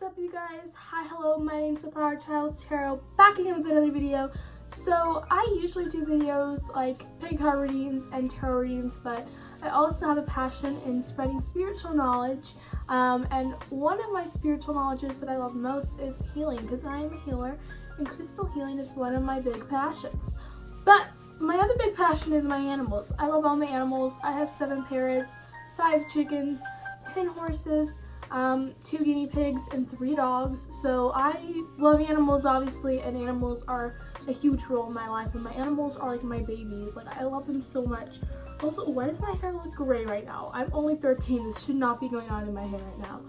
up, you guys? Hi, hello, my name's the Flower Child Tarot, back again with another video. So I usually do videos like pig card readings and tarot readings, but I also have a passion in spreading spiritual knowledge, and one of my spiritual knowledges that I love most is healing, because I am a healer and crystal healing is one of my big passions. But my other big passion is my animals. I love all my animals. I have 7 parrots, 5 chickens, 10 horses, 2 guinea pigs, and 3 dogs. So I love animals, obviously, and animals are a huge role in my life, and my animals are like my babies. Like, I love them so much. Also, why does my hair look gray right now? I'm only 13. This should not be going on in my hair right now.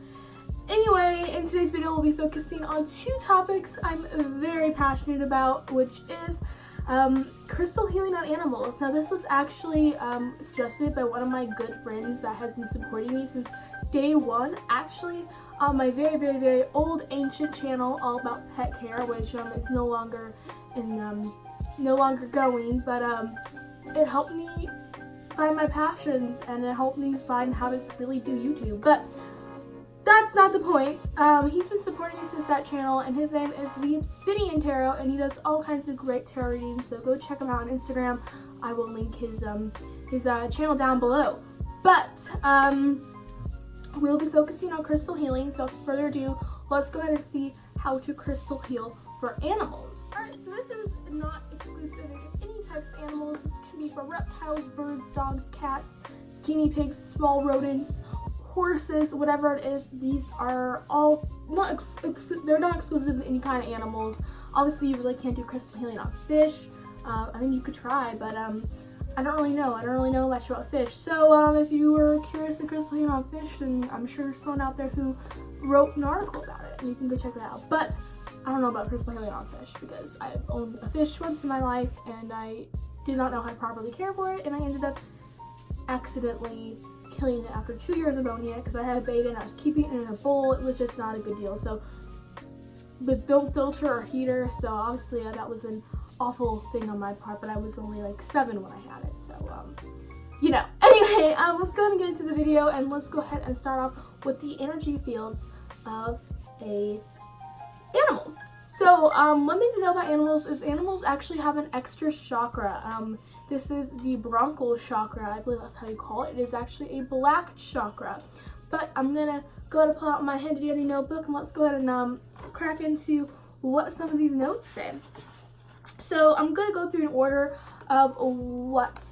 Anyway, in today's video, we'll be focusing on 2 topics I'm very passionate about, which is crystal healing on animals. Now, this was actually suggested by one of my good friends that has been supporting me since day one, actually, on my very old ancient channel all about pet care, which is no longer going, but it helped me find my passions, and it helped me find how to really do YouTube. But that's not the point. He's been supporting me since that channel, and his name is The Obsidian Tarot, and he does all kinds of great tarot readings, so go check him out on Instagram. I will link his channel down below. But we'll be focusing on crystal healing, so without further ado, let's go ahead and see how to crystal heal for animals. Alright, so this is not exclusive to any types of animals. This can be for reptiles, birds, dogs, cats, guinea pigs, small rodents, horses, whatever it is. These are all they're not exclusive to any kind of animals. Obviously, you really can't do crystal healing on fish. I mean, you could try, but I don't really know much about fish. So if you were curious to crystal healing on fish, then I'm sure there's someone out there who wrote an article about it, and you can go check that out. But I don't know about crystal healing on fish, because I've owned a fish once in my life, and I did not know how to properly care for it, and I ended up accidentally killing it after 2 years of owning it, because I had bait and I was keeping it in a bowl. It was just not a good deal. So, with no filter or heater, so obviously that was an awful thing on my part, but I was only like 7 when I had it, so you know. Anyway, let's go ahead and get into the video, and let's go ahead and start off with the energy fields of a animal. So one thing to know about animals is animals actually have an extra chakra. This is the bronchial chakra, I believe that's how you call it. It is actually a black chakra. But I'm gonna go ahead and pull out my handy dandy notebook, and let's go ahead and crack into what some of these notes say. So I'm going to go through an order of what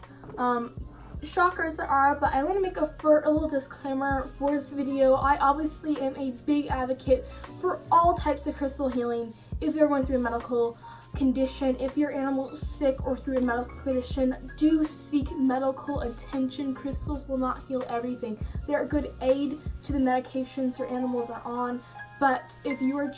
chakras there are, but I'm going to make a little disclaimer for this video. I obviously am a big advocate for all types of crystal healing. If you're going through a medical condition, if your animal is sick or through a medical condition, do seek medical attention. Crystals will not heal everything. They're a good aid to the medications your animals are on, but if your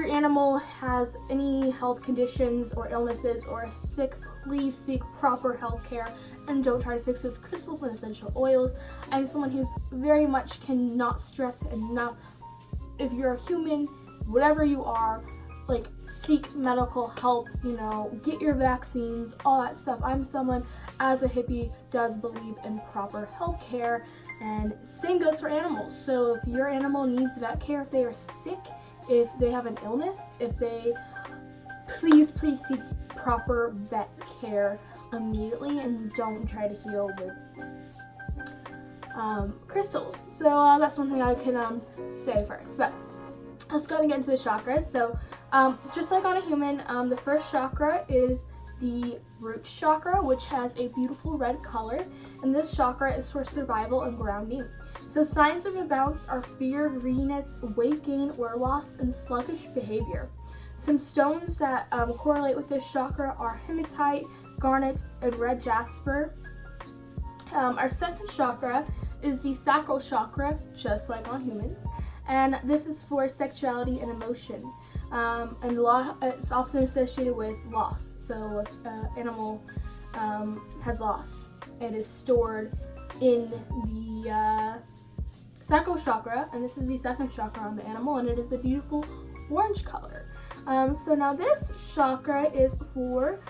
animal has any health conditions or illnesses or is sick, please seek proper health care and don't try to fix it with crystals and essential oils. I'm someone who's very much cannot stress enough. If you're a human, whatever you are, like, seek medical help, you know, get your vaccines, all that stuff. I'm someone, as a hippie, does believe in proper health care, and same goes for animals. So if your animal needs vet care, if they are sick, if they have an illness, please seek proper vet care immediately, and don't try to heal with crystals. So that's one thing I can say first. But let's go ahead and get into the chakras. So just like on a human, the first chakra is the root chakra, which has a beautiful red color, and this chakra is for survival and grounding. So signs of imbalance are fear, greediness, weight gain or loss, and sluggish behavior. Some stones that correlate with this chakra are hematite, garnet, and red jasper. Our second chakra is the sacral chakra, just like on humans, and this is for sexuality and emotion. And it's often associated with loss. So if an animal has loss, it is stored in the sacral chakra, and this is the second chakra on the animal, and it is a beautiful orange color. So now this chakra is for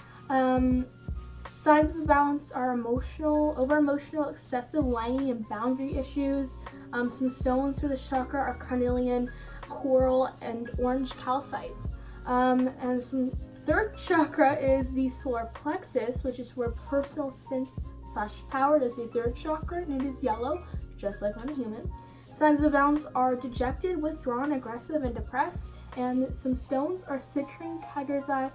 Signs of imbalance are over emotional, excessive lining and boundary issues. Some stones for the chakra are carnelian, coral, and orange calcite. And some third chakra is the solar plexus, which is where personal sense/power. It is the third chakra, and it is yellow, just like on a human. Signs of imbalance are dejected, withdrawn, aggressive, and depressed. And some stones are citrine, tiger's eye,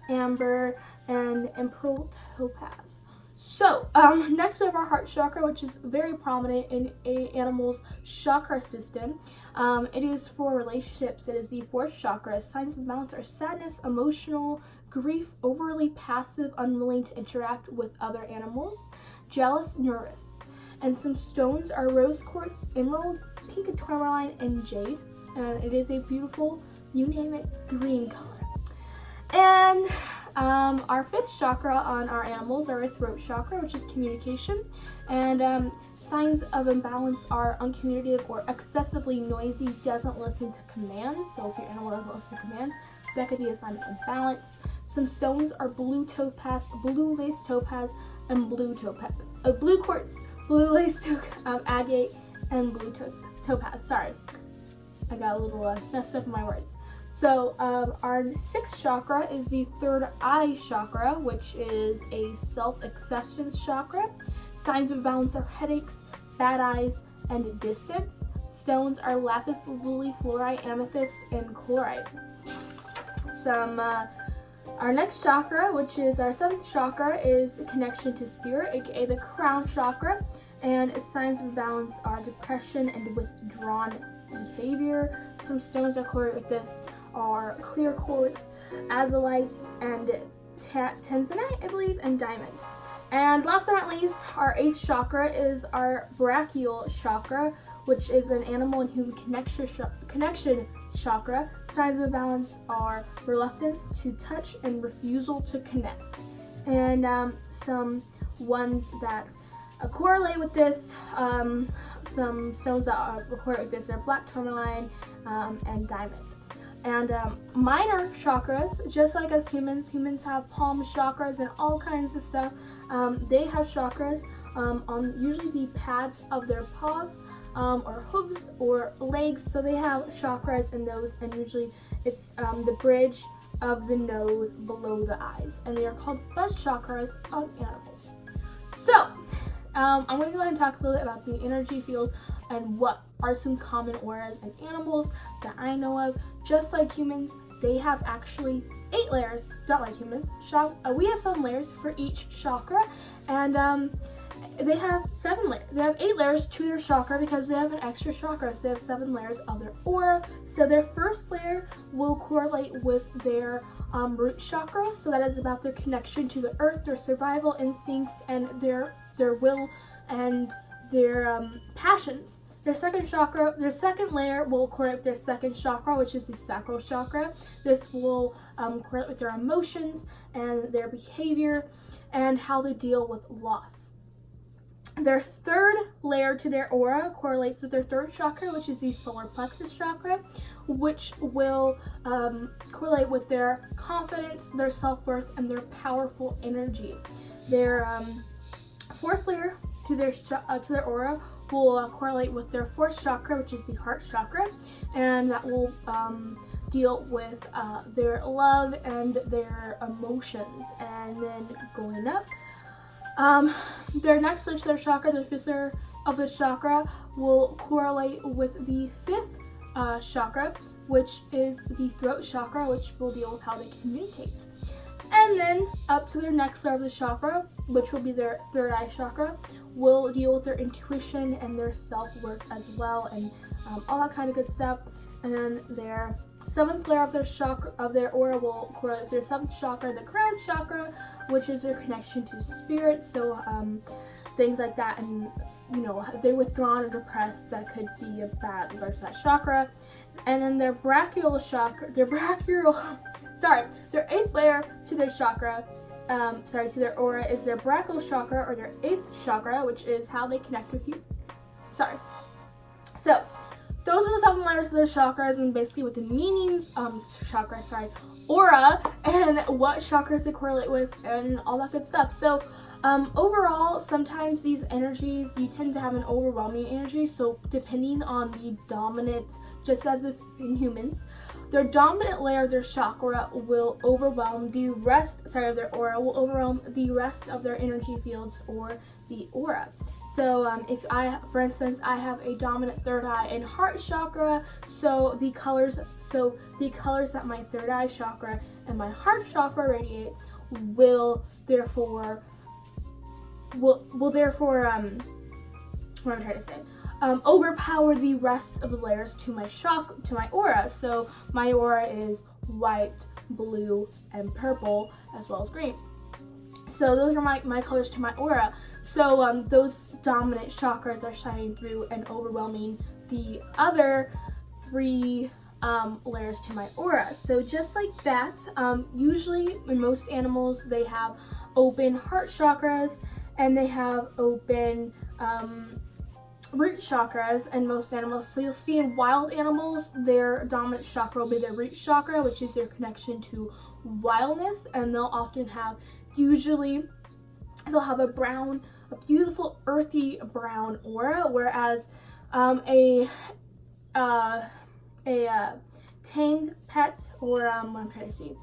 amber, and emerald topaz. So, next we have our heart chakra, which is very prominent in an animal's chakra system. It is for relationships. It is the fourth chakra. Signs of imbalance are sadness, emotional, grief, overly passive, unwilling to interact with other animals, jealous, nervous. And some stones are rose quartz, emerald, pink tourmaline, and jade. And it is a beautiful, you name it, green color. And our fifth chakra on our animals are a throat chakra, which is communication. And signs of imbalance are uncommunicative or excessively noisy, doesn't listen to commands. So if your animal doesn't listen to commands, that could be a sign of imbalance. Some stones are blue topaz, blue lace topaz, and blue topaz. Blue quartz, blue lace agate, and blue topaz. Sorry, I got a little messed up in my words. So our sixth chakra is the third eye chakra, which is a self-acceptance chakra. Signs of imbalance are headaches, bad eyes, and distance. Stones are lapis lazuli, fluorite, amethyst, and chlorite. Our next chakra, which is our seventh chakra, is connection to spirit, aka the crown chakra. And signs of imbalance are depression and withdrawn behavior. Some stones that correlate with this are clear quartz, azurite, and tanzanite, I believe, and diamond. And last but not least, our eighth chakra is our brachial chakra, which is an animal and human connection chakra. Signs of imbalance are reluctance to touch and refusal to connect. And some ones that correlate with this, some stones that correlate with this are black tourmaline and diamond. And minor chakras, just like us humans have palm chakras and all kinds of stuff. They have chakras on usually the pads of their paws or hooves or legs. So they have chakras in those, and usually it's the bridge of the nose below the eyes, and they are called buzz chakras on animals. So I'm going to go ahead and talk a little bit about the energy field and what are some common auras in animals that I know of. Just like humans, they have actually 8 layers, not like humans. We have 7 layers for each chakra, and they have 7 layers. They have 8 layers to their chakra because they have an extra chakra, so they have 7 layers of their aura. So their first layer will correlate with their root chakra, so that is about their connection to the earth, their survival instincts, and their will and their passions. Their second layer will correlate with their second chakra, which is the sacral chakra. This will correlate with their emotions and their behavior and how they deal with loss. Their third layer to their aura correlates with their third chakra, which is the solar plexus chakra, which will correlate with their confidence, their self-worth, and their powerful energy. Their fourth layer to their aura will correlate with their fourth chakra, which is the heart chakra, and that will deal with their love and their emotions. And then going up, their next layer to their chakra, the fifth layer of the chakra, will correlate with the fifth chakra, which is the throat chakra, which will deal with how they communicate. And then up to their next layer of the chakra, which will be their third eye chakra, will deal with their intuition and their self-worth as well, and all that kind of good stuff. And then their seventh layer of their chakra, of their aura, will correlate with their seventh chakra, the crown chakra, which is their connection to spirit. So things like that, and if they're withdrawn or depressed, that could be a bad regard to that chakra. And then their brachial chakra, their eighth layer to their chakra, to their aura, is their brachial chakra, or their eighth chakra, which is how they connect with humans. So those are the 7 layers of their chakras, and basically what the meanings, aura, and what chakras they correlate with, and all that good stuff. So overall, sometimes these energies, you tend to have an overwhelming energy. So depending on the dominant, just as if in humans, their dominant layer of their chakra will overwhelm the rest, of their aura will overwhelm the rest of their energy fields, or the aura. So if for instance, I have a dominant third eye and heart chakra, so the colors that my third eye chakra and my heart chakra radiate will therefore what I'm trying to say, overpower the rest of the layers to my aura. So my aura is white, blue, and purple, as well as green. So those are my colors to my aura. So those dominant chakras are shining through and overwhelming the other 3 layers to my aura. So just like that, usually in most animals, they have open heart chakras, and they have open root chakras in most animals. So you'll see in wild animals, their dominant chakra will be their root chakra, which is their connection to wildness, and they'll often have, they'll have a beautiful earthy brown aura, whereas a tamed pet, or what I'm trying to say,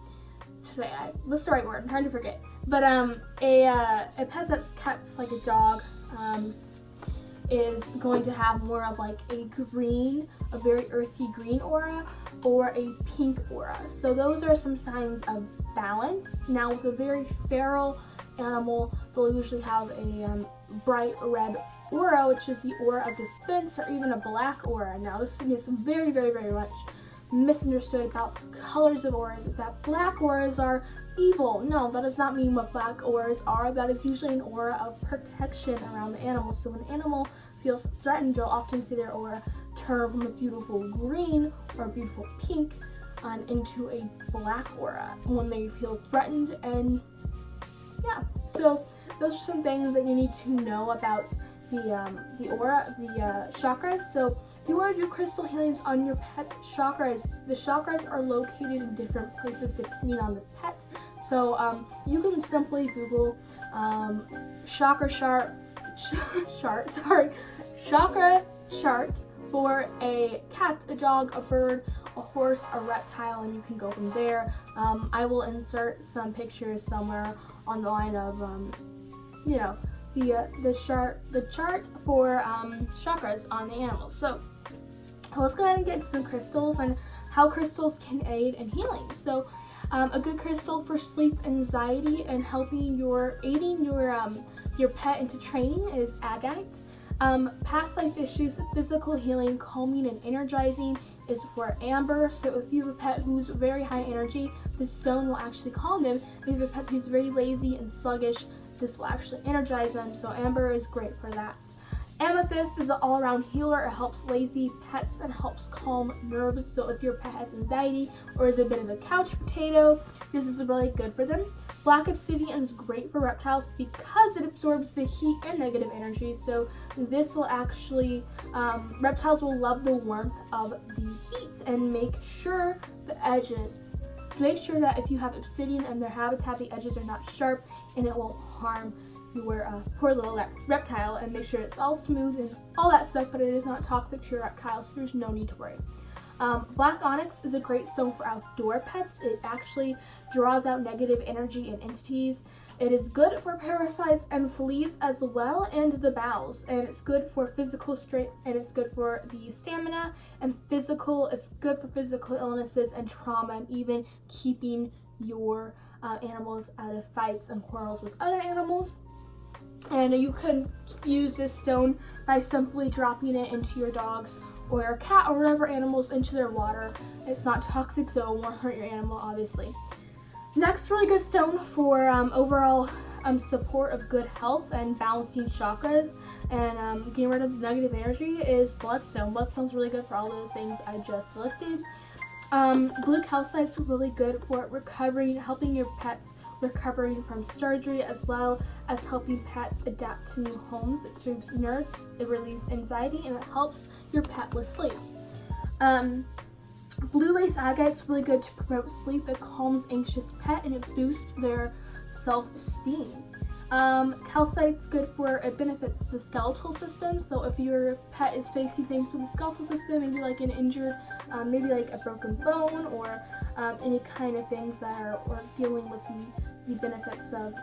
what's the right word? I'm trying to forget. But a pet that's kept like a dog is going to have more of like a very earthy green aura, or a pink aura. So those are some signs of balance. Now with a very feral animal, they'll usually have a bright red aura, which is the aura of defense, or even a black aura. Now this is very, very, very much misunderstood about colors of auras, is that black auras are evil. No, that does not mean what black auras are. That is usually an aura of protection around the animal. So when an animal feels threatened, you'll often see their aura turn from a beautiful green or a beautiful pink into a black aura when they feel threatened. And yeah, so those are some things that you need to know about the aura, the chakras. So if you want to do crystal healings on your pet's chakras, the chakras are located in different places depending on the pet. So you can simply Google chakra chart for a cat, a dog, a bird, a horse, a reptile, and you can go from there. I will insert some pictures somewhere on the line of the chart for chakras on the animals. So let's go ahead and get into some crystals and how crystals can aid in healing. So a good crystal for sleep anxiety and aiding your pet into training is agate. Past life issues, physical healing, calming, and energizing is for amber. So if you have a pet who's very high energy, this stone will actually calm them. If you have a pet who's very lazy and sluggish, this will actually energize them. So amber is great for that. Amethyst is an all-around healer. It helps lazy pets and helps calm nerves. So if your pet has anxiety or is a bit of a couch potato, this is really good for them. Black obsidian is great for reptiles because it absorbs the heat and negative energy. So this will actually, reptiles will love the warmth of the heat, and make sure that if you have obsidian in their habitat, the edges are not sharp and it won't harm your poor little reptile, and make sure it's all smooth and all that stuff, but it is not toxic to your reptile, so there's no need to worry. Black onyx is a great stone for outdoor pets. It actually draws out negative energy and entities. It is good for parasites and fleas as well, and the bowels, and it's good for physical strength, and it's good for the stamina and it's good for physical illnesses and trauma, and even keeping your animals out of fights and quarrels with other animals. And you can use this stone by simply dropping it into your dog's or your cat or whatever animals into their water. It's not toxic, so it won't hurt your animal, obviously. Next really good stone for overall support of good health and balancing chakras and getting rid of negative energy is bloodstone. Bloodstone's really good for all those things I just listed. Blue calcite's really good for helping your pets recovering from surgery, as well as helping pets adapt to new homes. It soothes nerves, it relieves anxiety, and it helps your pet with sleep. Blue lace agate's really good to promote sleep. It calms anxious pet and it boosts their self-esteem. Calcite's good for, it benefits the skeletal system. So if your pet is facing things with the skeletal system, maybe like an injured, maybe like a broken bone, or any kind of things that are dealing with the benefits of,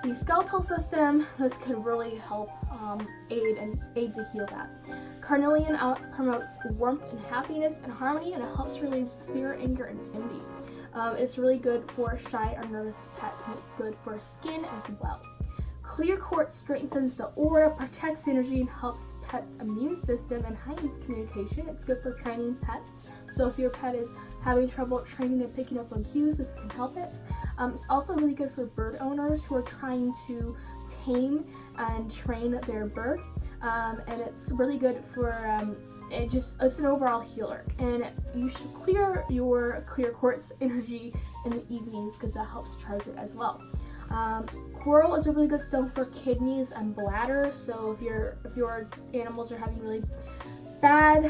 the skeletal system, this could really help aid to heal that. Carnelian promotes warmth and happiness and harmony, and it helps relieve fear, anger, and envy. It's really good for shy or nervous pets, and it's good for skin as well. Clear quartz strengthens the aura, protects energy, and helps pets' immune system and heightens communication. It's good for training pets. So if your pet is having trouble training and picking up on cues, this can help it. It's also really good for bird owners who are trying to tame and train their bird. And it's really good for it's an overall healer, and you should clear your clear quartz energy in the evenings because that helps charge it as well. Coral is a really good stone for kidneys and bladder. So if your animals are having really bad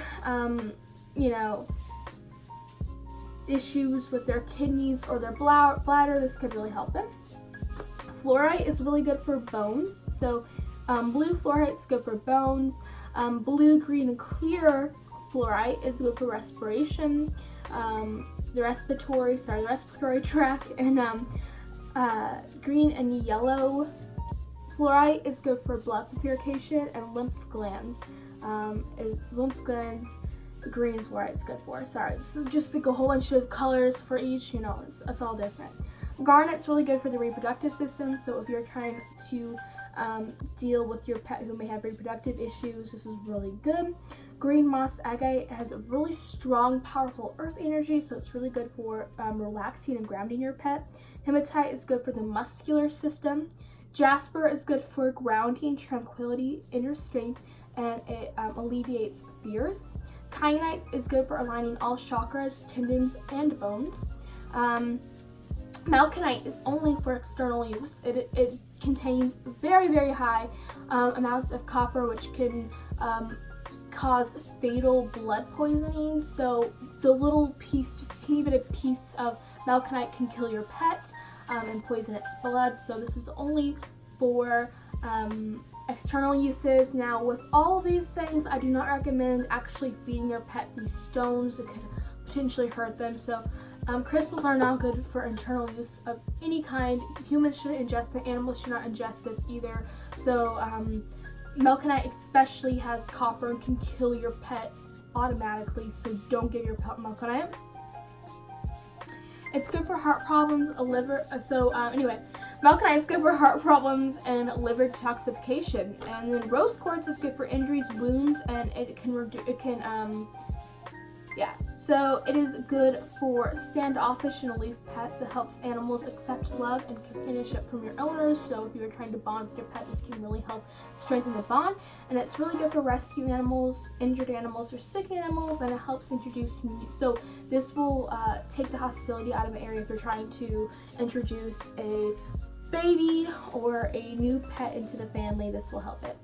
issues with their kidneys or their bladder, this could really help it. Fluorite is really good for bones. So blue fluorite is good for bones. Blue, green, and clear fluorite is good for respiration, the respiratory tract, and green and yellow fluorite is good for blood purification and lymph glands. Green fluorite is good for. Sorry, this is just like a whole bunch of colors for each. It's all different. Garnet's really good for the reproductive system. So if you're trying to deal with your pet who may have reproductive issues, this is really good. Green moss agate has a really strong, powerful earth energy, so it's really good for relaxing and grounding your pet. Hematite is good for the muscular system. Jasper is good for grounding, tranquility, inner strength, and it alleviates fears. Kyanite is good for aligning all chakras, tendons, and bones. Malachite is only for external use. It contains very, very high amounts of copper, which can cause fatal blood poisoning. So the little piece, just a teeny bit of piece of malachite can kill your pet and poison its blood. So this is only for external uses. Now, with all these things, I do not recommend actually feeding your pet these stones. It could potentially hurt them. So crystals are not good for internal use of any kind. Humans shouldn't ingest it. Animals should not ingest this either. So malachite especially has copper and can kill your pet automatically. So don't give your pet malachite. It's good for heart problems, malachite is good for heart problems and liver detoxification. And then rose quartz is good for injuries, wounds, and so it is good for standoffish and aloof pets. It helps animals accept love and companionship from your owners. So if you're trying to bond with your pet, this can really help strengthen the bond. And it's really good for rescue animals, injured animals, or sick animals, and it helps introduce so this will take the hostility out of an area if you're trying to introduce a baby or a new pet into the family. This will help it.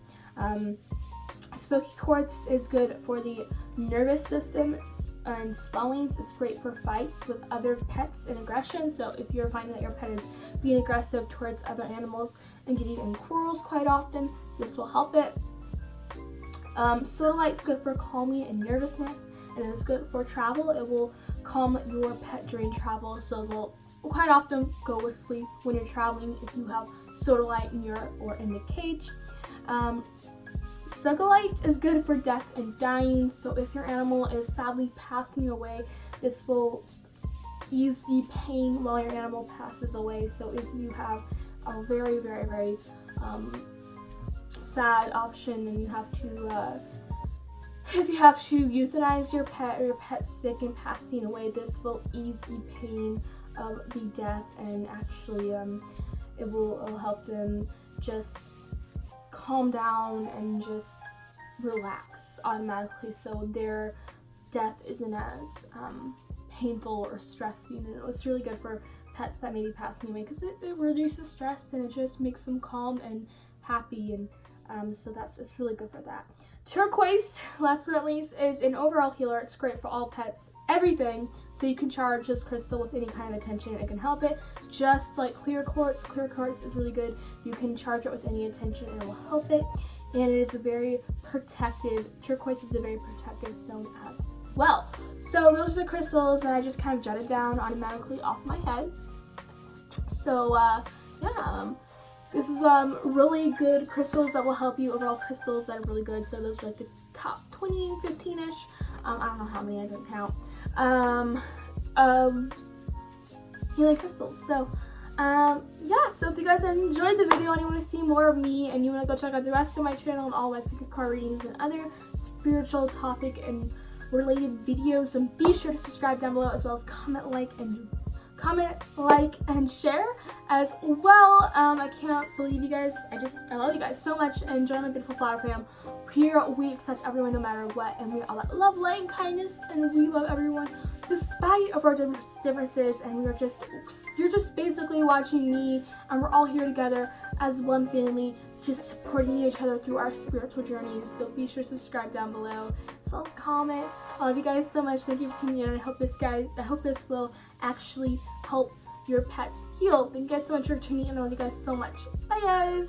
Smoky quartz is good for the nervous system and swellings. It's great for fights with other pets and aggression. So if you're finding that your pet is being aggressive towards other animals and getting in quarrels quite often, this will help it. Sodalite's good for calming and nervousness, and it is good for travel. It will calm your pet during travel, so they'll quite often go with sleep when you're traveling if you have sodalite in the cage. Sugilite is good for death and dying. So if your animal is sadly passing away, this will ease the pain while your animal passes away. So if you have a very, very, very sad option and you have to euthanize your pet, or your pet's sick and passing away, this will ease the pain of the death, and actually it will help them just calm down and just relax automatically, so their death isn't as painful or stressing. And it's really good for pets that may be passing away because it reduces stress and it just makes them calm and happy, and so it's really good for that. Turquoise, last but not least, is an overall healer. It's great for all pets, everything. So you can charge this crystal with any kind of attention. It can help it. Just like clear quartz is really good. You can charge it with any attention and it will help it. And it is a very protective, turquoise is a very protective stone as well. So those are the crystals that I just kind of jotted down automatically off my head. So yeah, this is really good crystals that will help you. Overall crystals that are really good. So those are like the top 20, 15-ish. I don't know how many, I didn't count. Healing crystals. So yeah, so if you guys enjoyed the video and you want to see more of me and you want to go check out the rest of my channel and all my pick a card readings and other spiritual topic and related videos, then be sure to subscribe down below, as well as comment, like, and share as well. I can't believe you guys. I love you guys so much, and join my beautiful flower fam. Here we accept everyone no matter what, and we all that love, light, and kindness, and we love everyone despite of our differences, and you're just basically watching me, and we're all here together as one family, just supporting each other through our spiritual journeys. So be sure to subscribe down below, as well as comment. I love you guys so much. Thank you for tuning in, and I hope this will actually help your pets heal. Thank you guys so much for tuning in. I love you guys so much. Bye guys.